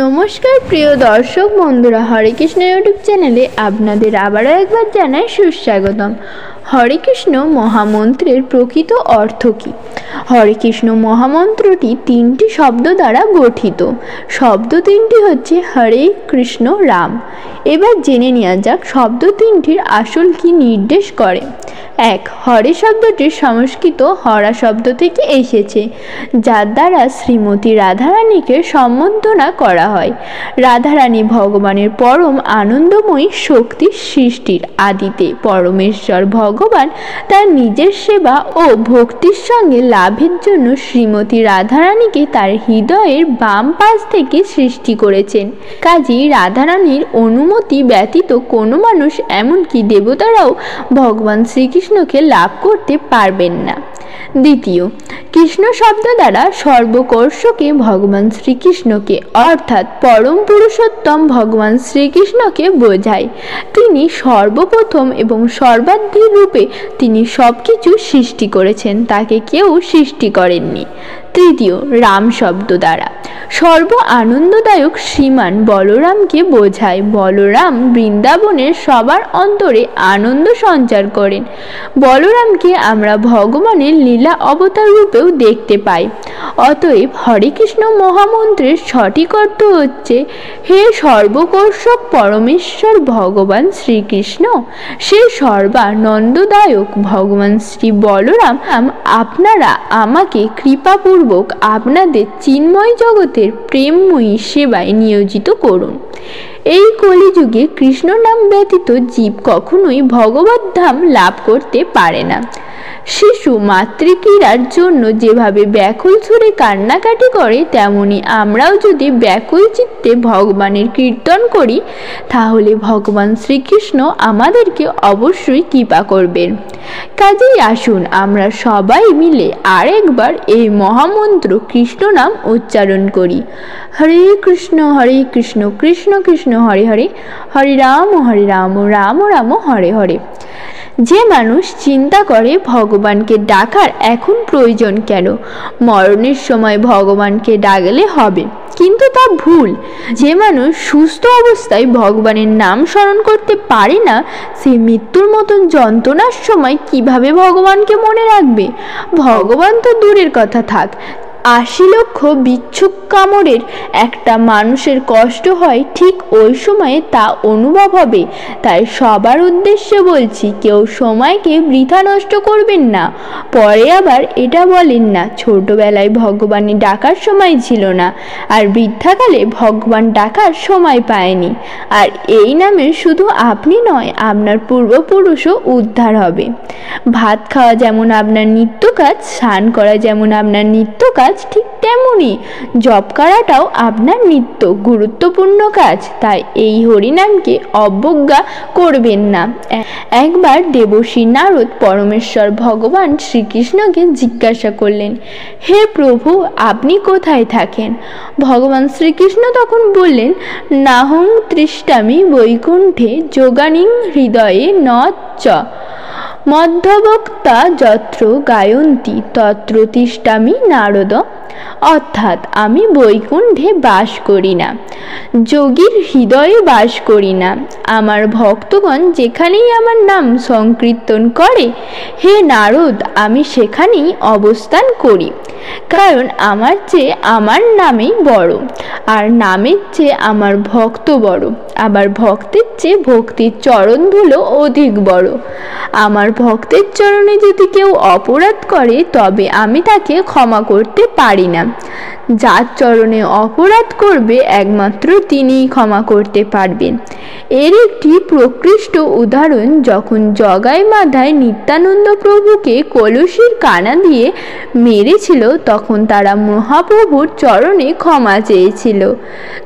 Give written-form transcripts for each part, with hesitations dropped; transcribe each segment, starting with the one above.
নমস্কার প্রিয় দর্শক বন্ধুরা, হরে কৃষ্ণ ইউটিউব চ্যানেলে আপনাদের আবারও একবার জানাই সুস্বাগতম। হরে কৃষ্ণ মহামন্ত্রের প্রকৃত অর্থ কী? হরে কৃষ্ণ মহামন্ত্রটি তিনটি শব্দ দ্বারা গঠিত। শব্দ তিনটি হচ্ছে হরে কৃষ্ণ রাম। এবার জেনে নেওয়া যাক শব্দ তিনটির আসল কী নির্দেশ করে। এক, হরে শব্দটি সংস্কৃত হরা শব্দ থেকে এসেছে, যার দ্বারা শ্রীমতী রাধারানীকে সম্বোধনা করা হয়। রাধারানী ভগবানের পরম আনন্দময়ী শক্তি। সৃষ্টির আদিতে পরমেশ্বর ভগবান তার নিজের সেবা ও ভক্তির সঙ্গে লাভের জন্য শ্রীমতী রাধারানীকে তার হৃদয়ের বাম পাশ থেকে সৃষ্টি করেছেন। কাজেই রাধারানীর অনুমতি ব্যতীত কোনো মানুষ, এমনকি দেবতারাও ভগবান শ্রীকৃষ্ণকে লাভ করতে পারবেন না। দ্বিতীয়, কৃষ্ণ শব্দ দ্বারা সর্বকর্ষকে ভগবান শ্রীকৃষ্ণকে অর্থাৎ পরম পুরুষোত্তম ভগবান শ্রীকৃষ্ণকে বোঝায়। তিনি সর্বপ্রথম এবং সর্বাধিক রূপে তিনি সব কিছু সৃষ্টি করেছেন, তাকে কেউ সৃষ্টি করেননি। তৃতীয়, রাম শব্দ দ্বারা সর্ব আনন্দদায়ক শ্রীমান বলরামকে বোঝায়। বলরাম বৃন্দাবনের সবার অন্তরে আনন্দ সঞ্চার করেন। বলরামকে আমরা ভগবানের লীলা অবতার রূপেও দেখতে পাই। অতএব হরে কৃষ্ণ মহামন্ত্রের সঠিক অর্থ হচ্ছে, হে সর্বকর্ষক পরমেশ্বর ভগবান শ্রীকৃষ্ণ, সে সর্বানন্দদায়ক ভগবান শ্রী বলরাম, আপনারা আমাকে কৃপাপূর্বক আপনাদের চিন্ময় জগতের প্রেমময়ী সেবায় নিয়োজিত করুন। এই কলিযুগে কৃষ্ণ নাম ব্যতীত জীব কখনোই ভগবত ধাম লাভ করতে পারে না। শিশু মাতৃক্রীড়ার জন্য যেভাবে ব্যাকুল সুরে কান্নাকাটি করে, তেমনি আমরাও যদি ব্যাকুল চিত্তে ভগবানের কীর্তন করি, তাহলে ভগবান শ্রীকৃষ্ণ আমাদেরকে অবশ্যই কৃপা করবেন। কাজেই আসুন আমরা সবাই মিলে আরেকবার এই মহামন্ত্র কৃষ্ণ নাম উচ্চারণ করি। হরে কৃষ্ণ কৃষ্ণ কৃষ্ণ হরে হরে, হরে রাম রাম রাম হরে হরে। যে মানুষ চিন্তা করে ভগবানকে ডাকার এখন প্রয়োজন কেন, মরণের সময় ভগবানকে ডাকলে হবে, কিন্তু তা ভুল। যে মানুষ সুস্থ অবস্থায় ভগবানের নাম স্মরণ করতে পারে না, সে মৃত্যুর মতন যন্ত্রণার সময় কিভাবে ভগবানকে মনে রাখবে? ভগবান তো দূরের কথা থাক, ৮০ লক্ষ বিচ্ছুক কামড়ের একটা মানুষের কষ্ট হয়, ঠিক ওই সময়ে তা অনুভব হবে। তাই সবার উদ্দেশ্যে বলছি, কেউ সময়কে বৃথা নষ্ট করবেন না। পরে আবার এটা বলেন না, ছোটবেলায় ভগবানের ডাকার সময় ছিল না, আর বৃদ্ধাকালে ভগবান ডাকার সময় পায়নি। আর এই নামে শুধু আপনি নয়, আপনার পূর্বপুরুষও উদ্ধার হবে। ভাত খাওয়া যেমন আপনার নিত্য কাজ, স্নান করা যেমন আপনার নিত্য কাজ, ঠিক তেমনি জপ করাটাও আপনার নিত্য গুরুত্বপূর্ণ কাজ। তাই এই হরিনামকে অবজ্ঞা করবেন না। একবার দেবর্ষি নারদ পরমেশ্বর ভগবান শ্রীকৃষ্ণকে জিজ্ঞাসা করলেন, হে প্রভু, আপনি কোথায় থাকেন? ভগবান শ্রীকৃষ্ণ তখন বললেন, নাহং তৃষ্টামি বৈকুণ্ঠে যোগানিং হৃদয়ে ন চ মধ্যবক্তা যত্র গায়ন্তী তত্র তিষ্ঠামি নারদ। অর্থাৎ আমি বৈকুণ্ঠে বাস করি না, যোগীর হৃদয়ে বাস করি না। আমার ভক্তগণ যেখানেই আমার নাম সংকীর্তন করে, হে নারদ, আমি সেখানেই অবস্থান করি। কারণ আমার চেয়ে আমার নামেই বড়, আর নামের চেয়ে আমার ভক্ত বড়, আবার ভক্তের চেয়ে ভক্তির চরণ ধুলো অধিক বড়। আমার ভক্তের চরণে যদি কেউ অপরাধ করে, তবে আমি তাকে ক্ষমা করতে পারি না। যার চরণে অপরাধ করবে, একমাত্র তিনিই ক্ষমা করতে পারবেন। এর একটি প্রকৃষ্ট উদাহরণ, যখন জগাই মাধায় নিত্যানন্দ প্রভুকে কলসির কানা দিয়ে মেরেছিল, তখন তারা মহাপ্রভুর চরণে ক্ষমা চেয়েছিল।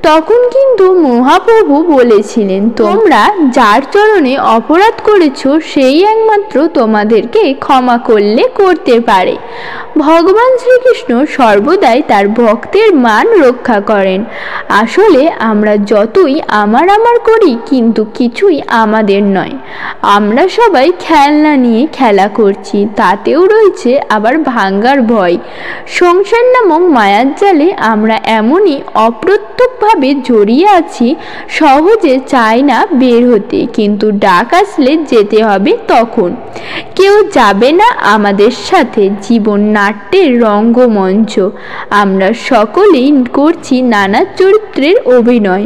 তখন কিন্তু মহাপ্রভু বলেছিলেন, তোমরা যার চরণে অপরাধ করেছ, সেই একমাত্র তোমাদেরকে ক্ষমা করলে করতে পারে। ভগবান শ্রীকৃষ্ণ সর্বদাই তার ভক্তের মান রক্ষা করেন। আসলে আমরা যতই আমার করি কিন্তু কিছুই আমাদের নয়। আমরা সবাই খেলনা নিয়ে খেলা করছি, তাতেও রয়েছে আবার ভাঙ্গার ভয়। সংসার নামক মায়ার জালে আমরা এমনই অপ্রত্যক্ষভাবে জড়িয়ে আছি, সহজে চাই না বের হতে, কিন্তু ডাক আসলে যেতে হবে তখন। কেউ যাবে না আমাদের সাথে, জীবন নাট্যের রঙ্গমঞ্চ। আমরা সকলেই করছি নানা চরিত্রের অভিনয়,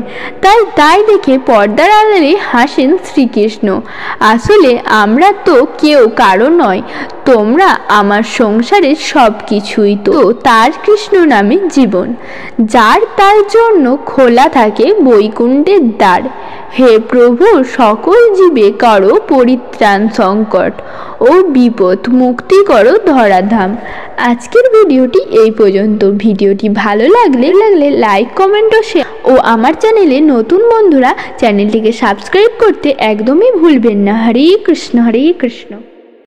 তাই দেখে পর্দার আড়ালে হাসেন শ্রীকৃষ্ণ। আসলে আমরা তো কেউ কারো নয়, তোমরা আমার সংসারের সব কিছুই। তো তার কৃষ্ণ নামে জীবন, যার তার জন্য খোলা থাকে বৈকুণ্ঠের দ্বার। হে প্রভু, সকল জীবে করো পরিত্রাণ, সংকট ও বিপদ মুক্তি করো ধরাধাম। আজকের ভিডিওটি এই পর্যন্ত। ভিডিওটি ভালো লাগলে লাইক, কমেন্ট ও শেয়ার, ও আমার চ্যানেলে নতুন বন্ধুরা চ্যানেলটিকে সাবস্ক্রাইব করতে একদমই ভুলবেন না। হরে কৃষ্ণ, হরে কৃষ্ণ।